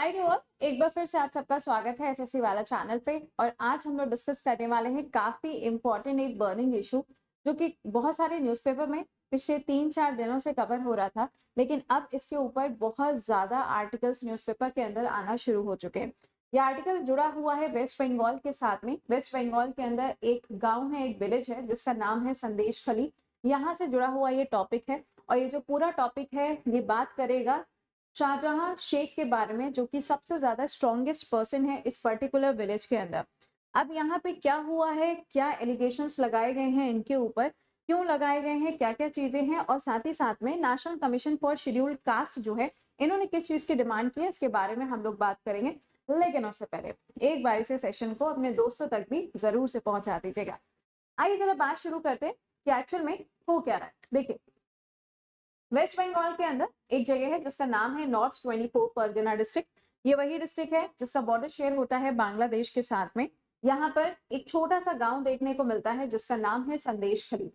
हाय viewer, एक बार फिर से आप सबका स्वागत है एसएससी वाला चैनल पे। और आज हम लोग डिस्कस करने वाले हैं काफी इंपॉर्टेंट एक बर्निंग इशू जो कि बहुत सारे न्यूज़पेपर में पिछले 3-4 दिनों से कवर हो रहा था, लेकिन अब इसके ऊपर बहुत ज्यादा आर्टिकल्स न्यूज़पेपर के अंदर आना शुरू हो चुके हैं। ये आर्टिकल जुड़ा हुआ है वेस्ट बंगाल के साथ में। वेस्ट बंगाल के अंदर एक गाँव है, एक विलेज है जिसका नाम है संदेश खली। यहाँ से जुड़ा हुआ ये टॉपिक है और ये जो पूरा टॉपिक है ये बात करेगा शाहजहां शेख के बारे में, जो कि सबसे ज्यादा स्ट्रॉन्गेस्ट पर्सन है इस पर्टिकुलर विलेज के अंदर। अब यहाँ पे क्या हुआ है, क्या एलिगेशंस लगाए गए हैं इनके ऊपर, क्यों लगाए गए हैं, क्या क्या चीजें हैं, और साथ ही साथ में national commission for scheduled caste जो है इन्होंने किस चीज की डिमांड की है इसके बारे में हम लोग बात करेंगे। लेकिन उससे पहले एक बार इसे सेशन को अपने दोस्तों तक भी जरूर से पहुंचा दीजिएगा। आइए जरा बात शुरू करते हैं कि एक्चुअल में हो क्या रहा है। देखिए, वेस्ट बंगाल के अंदर एक जगह है जिसका नाम है नॉर्थ 24 परगना डिस्ट्रिक्ट। ये वही डिस्ट्रिक्ट है जिसका बॉर्डर शेयर होता है बांग्लादेश के साथ में। यहाँ पर एक छोटा सा गांव देखने को मिलता है जिसका नाम है संदेश खली।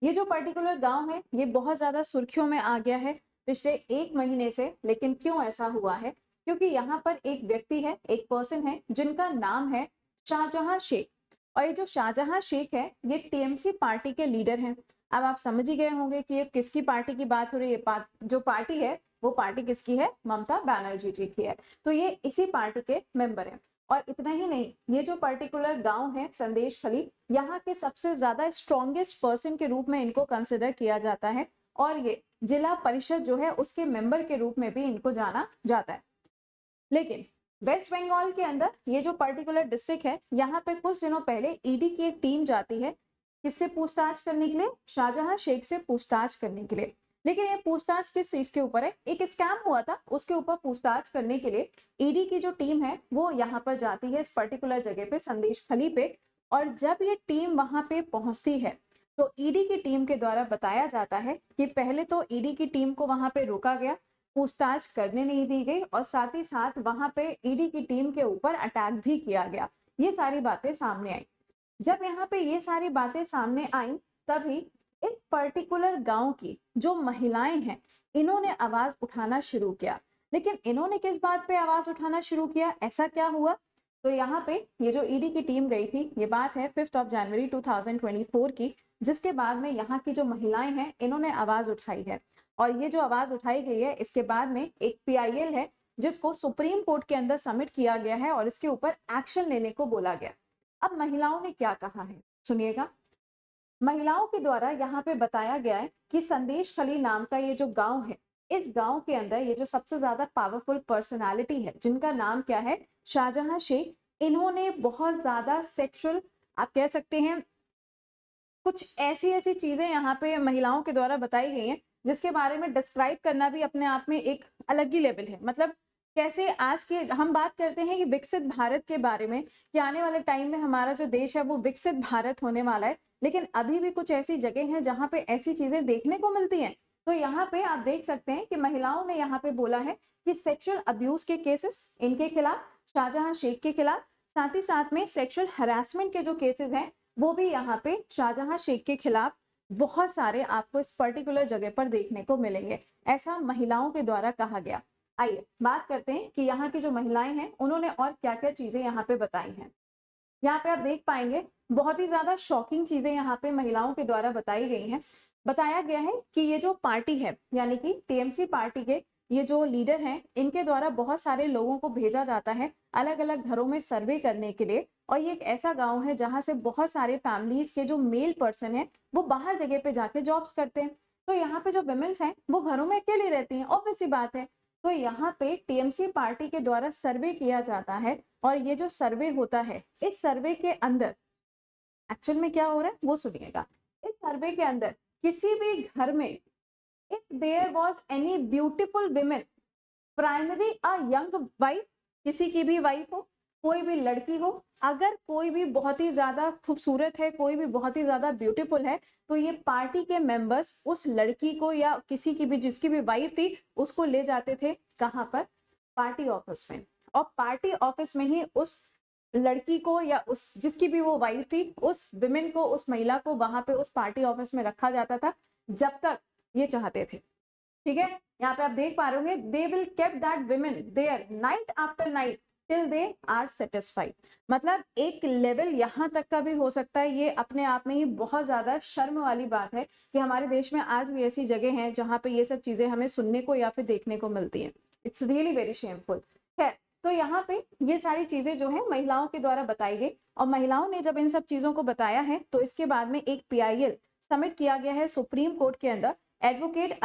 ये जो पर्टिकुलर गांव है ये बहुत ज्यादा सुर्खियों में आ गया है पिछले 1 महीने से। लेकिन क्यों ऐसा हुआ है? क्योंकि यहाँ पर एक व्यक्ति है, एक पर्सन है जिनका नाम है शाहजहां शेख। और ये जो शाहजहां शेख है ये टीएमसी पार्टी के लीडर हैं। अब आप समझ ही गए होंगे कि ये किसकी पार्टी की बात हो रही है। जो पार्टी है वो पार्टी किसकी है? ममता बनर्जी जी की है। तो ये इसी पार्टी के मेंबर हैं। और इतना ही नहीं, ये जो पर्टिकुलर गांव है संदेश खली, यहाँ के सबसे ज्यादा स्ट्रॉन्गेस्ट पर्सन के रूप में इनको कंसिडर किया जाता है। और ये जिला परिषद जो है उसके मेंबर के रूप में भी इनको जाना जाता है। लेकिन वेस्ट बंगाल के अंदर ये जो पर्टिकुलर डिस्ट्रिक्ट है, यहाँ पे कुछ दिनों पहले ईडी की एक टीम जाती है। किससे पूछताछ करने के लिए? शाहजहां शेख से पूछताछ करने के लिए। लेकिन ये पूछताछ किस चीज के ऊपर है? एक स्कैम हुआ था उसके ऊपर पूछताछ करने के लिए ईडी की जो टीम है वो यहाँ पर जाती है इस पर्टिकुलर जगह पे, संदेश खली पे। और जब ये टीम वहां पे पहुंचती है तो ईडी की टीम के द्वारा बताया जाता है कि पहले तो ईडी की टीम को वहां पे रोका गया, पूछताछ करने नहीं दी गई, और साथ ही साथ वहां पे ईडी की टीम के ऊपर अटैक भी किया गया। ये सारी बातें सामने आई। जब यहाँ पे ये सारी बातें सामने आई तभी इस पर्टिकुलर गांव की जो महिलाएं हैं इन्होंने आवाज उठाना शुरू किया। लेकिन इन्होंने किस बात पे आवाज उठाना शुरू किया, ऐसा क्या हुआ? तो यहाँ पे ये जो ईडी की टीम गई थी, ये बात है 5 जनवरी 2024 की, जिसके बाद में यहाँ की जो महिलाएं हैं इन्होंने आवाज उठाई है। और ये जो आवाज उठाई गई है इसके बाद में एक पीआईएल है जिसको सुप्रीम कोर्ट के अंदर सबमिट किया गया है और इसके ऊपर एक्शन लेने को बोला गया। अब महिलाओं ने क्या कहा है सुनिएगा। महिलाओं के द्वारा यहाँ पे बताया गया है कि संदेश खली नाम का ये जो गांव है, इस गांव के अंदर ये जो सबसे ज्यादा पावरफुल पर्सनालिटी है जिनका नाम क्या है? शाहजहां शेख। इन्होंने बहुत ज्यादा सेक्सुअल, आप कह सकते हैं, कुछ ऐसी ऐसी चीजें यहाँ पे महिलाओं के द्वारा बताई गई हैं जिसके बारे में डिस्क्राइब करना भी अपने आप में एक अलग ही लेवल है। मतलब कैसे आज के हम बात करते हैं कि विकसित भारत के बारे में, कि आने वाले टाइम में हमारा जो देश है वो विकसित भारत होने वाला है, लेकिन अभी भी कुछ ऐसी जगह हैं जहाँ पे ऐसी चीजें देखने को मिलती हैं। तो यहाँ पे आप देख सकते हैं कि महिलाओं ने यहाँ पे बोला है कि सेक्सुअल अब्यूज के केसेस इनके खिलाफ, शाहजहां शेख के खिलाफ, साथ ही साथ में सेक्सुअल हरासमेंट के जो केसेस हैं वो भी यहाँ पे शाहजहां शेख के खिलाफ बहुत सारे आपको इस पर्टिकुलर जगह पर देखने को मिलेंगे, ऐसा महिलाओं के द्वारा कहा गया। आइए बात करते हैं कि यहाँ की जो महिलाएं हैं उन्होंने और क्या क्या चीजें यहाँ पे बताई हैं। यहाँ पे आप देख पाएंगे बहुत ही ज्यादा शॉकिंग चीजें यहाँ पे महिलाओं के द्वारा बताई गई हैं। बताया गया है कि ये जो पार्टी है यानी कि टीएमसी पार्टी के ये जो लीडर हैं इनके द्वारा बहुत सारे लोगों को भेजा जाता है अलग अलग घरों में सर्वे करने के लिए। और ये एक ऐसा गांव है जहां से बहुत सारे फैमिलीज के जो मेल पर्सन है वो बाहर जगह पे जाके जॉब्स करते हैं। तो यहाँ पे जो विमेन्स हैं वो घरों में अकेली रहती हैं, ऑब्वियस सी बात है। तो यहाँ पे टीएमसी पार्टी के द्वारा सर्वे किया जाता है और ये जो सर्वे होता है इस सर्वे के अंदर एक्चुअल में क्या हो रहा है वो सुनिएगा। इस सर्वे के अंदर किसी भी घर में if there was any beautiful women, primary a young wife, किसी की भी वाइफ हो, कोई भी लड़की हो, अगर कोई भी बहुत ही ज्यादा खूबसूरत है, कोई भी बहुत ही ज्यादा ब्यूटीफुल है, तो ये पार्टी के मेंबर्स उस लड़की को या किसी की भी जिसकी भी वाइफ थी उसको ले जाते थे कहाँ पर? पार्टी ऑफिस में। और पार्टी ऑफिस में ही उस लड़की को या उस जिसकी भी वो वाइफ थी उस विमेन को, उस महिला को वहां पे उस पार्टी ऑफिस में रखा जाता था जब तक ये चाहते थे। ठीक है, यहाँ पे आप देख पा रहे होंगे, they will keep that women their night after night till they are satisfied. मतलब एक लेवल यहाँ तक का भी हो सकता है। ये अपने आप में ही बहुत ज्यादा शर्म वाली बात है कि हमारे देश में आज भी ऐसी जगह हैं जहाँ पे ये सब चीजें हमें सुनने को या फिर देखने को मिलती हैं। इट्स रियली वेरी शेमफुल है। तो यहाँ पे ये सारी चीजें जो है महिलाओं के द्वारा बताई गई, और महिलाओं ने जब इन सब चीजों को बताया है तो इसके बाद में एक PIL सबमिट किया गया है सुप्रीम कोर्ट के अंदर एडवोकेट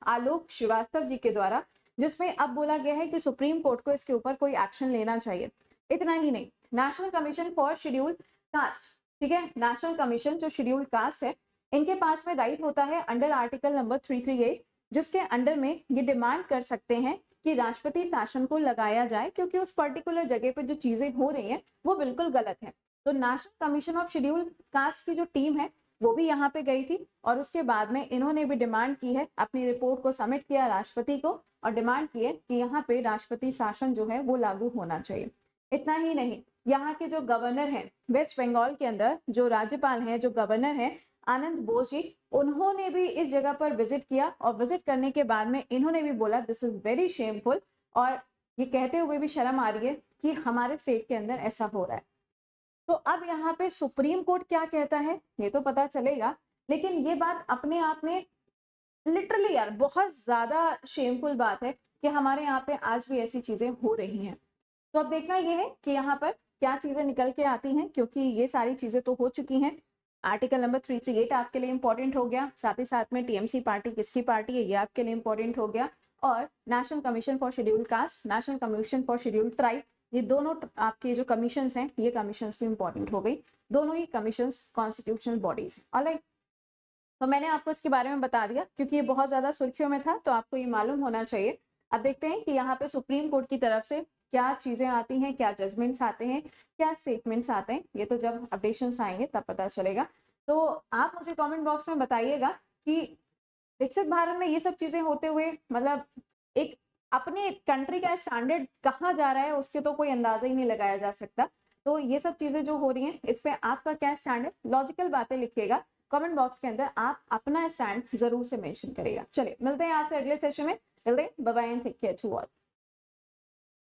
आलोक श्रीवास्तव जी के द्वारा, जिसमें अब बोला गया है कि सुप्रीम कोर्ट को इसके ऊपर कोई एक्शन लेना चाहिए। इतना ही नहीं, national commission for scheduled caste, ठीक है, नेशनल कमीशन जो शेड्यूल्ड कास्ट है, इनके पास में राइट होता है अंडर आर्टिकल नंबर 338, जिसके अंडर में ये डिमांड कर सकते हैं कि राष्ट्रपति शासन को लगाया जाए, क्योंकि उस पर्टिकुलर जगह पे जो चीजें हो रही हैं वो बिल्कुल गलत है। तो national commission of scheduled caste की जो टीम है वो भी यहाँ पे गई थी, और उसके बाद में इन्होंने भी डिमांड की है, अपनी रिपोर्ट को सबमिट किया राष्ट्रपति को, और डिमांड की है कि यहाँ पे राष्ट्रपति शासन जो है वो लागू होना चाहिए। इतना ही नहीं, यहाँ के जो गवर्नर हैं वेस्ट बंगाल के अंदर, जो राज्यपाल हैं, जो गवर्नर हैं आनंद बोस जी, उन्होंने भी इस जगह पर विजिट किया, और विजिट करने के बाद में इन्होंने भी बोला दिस इज वेरी शेमफुल, और ये कहते हुए भी शर्म आ रही है कि हमारे स्टेट के अंदर ऐसा हो रहा है। तो अब यहाँ पे सुप्रीम कोर्ट क्या कहता है ये तो पता चलेगा, लेकिन ये बात अपने आप में लिटरली यार बहुत ज्यादा शेमफुल बात है कि हमारे यहाँ पे आज भी ऐसी चीजें हो रही हैं। तो अब देखना ये है कि यहाँ पर क्या चीजें निकल के आती हैं, क्योंकि ये सारी चीजें तो हो चुकी हैं। आर्टिकल नंबर 338 आपके लिए इंपॉर्टेंट हो गया, साथ ही साथ में TMC पार्टी किसकी पार्टी है ये आपके लिए इंपॉर्टेंट हो गया, और national commission for scheduled caste, national commission for scheduled tribe, ये दोनों आपके जो कमीशंस हैं ये कमीशंस भी इंपॉर्टेंट हो गई। दोनों ही कमीशंस कॉन्स्टिट्यूशनल बॉडीज। ऑलराइट, तो मैंने आपको इसके बारे में बता दिया क्योंकि ये बहुत ज्यादा सुर्खियों में था, तो आपको ये मालूम होना चाहिए। अब देखते हैं कि यहाँ पे सुप्रीम कोर्ट की तरफ से क्या चीजें आती हैं, क्या जजमेंट्स आते हैं, क्या स्टेटमेंट्स आते हैं। ये तो जब अपडेशंस आएंगे तब पता चलेगा। तो आप मुझे कमेंट बॉक्स में बताइएगा कि विकसित भारत में ये सब चीजें होते हुए मतलब एक अपने कंट्री का स्टैंडर्ड कहाँ जा रहा है उसके तो कोई अंदाजा ही नहीं लगाया जा सकता। तो ये सब चीजें जो हो रही हैं इस पे आपका क्या स्टैंड है, लॉजिकल बातें लिखिएगा कमेंट बॉक्स के अंदर, आप अपना स्टैंड जरूर से मेंशन करिएगा। चलिए मिलते हैं आपसे अगले सेशन में, मिलते हैं, bye bye and take care to all.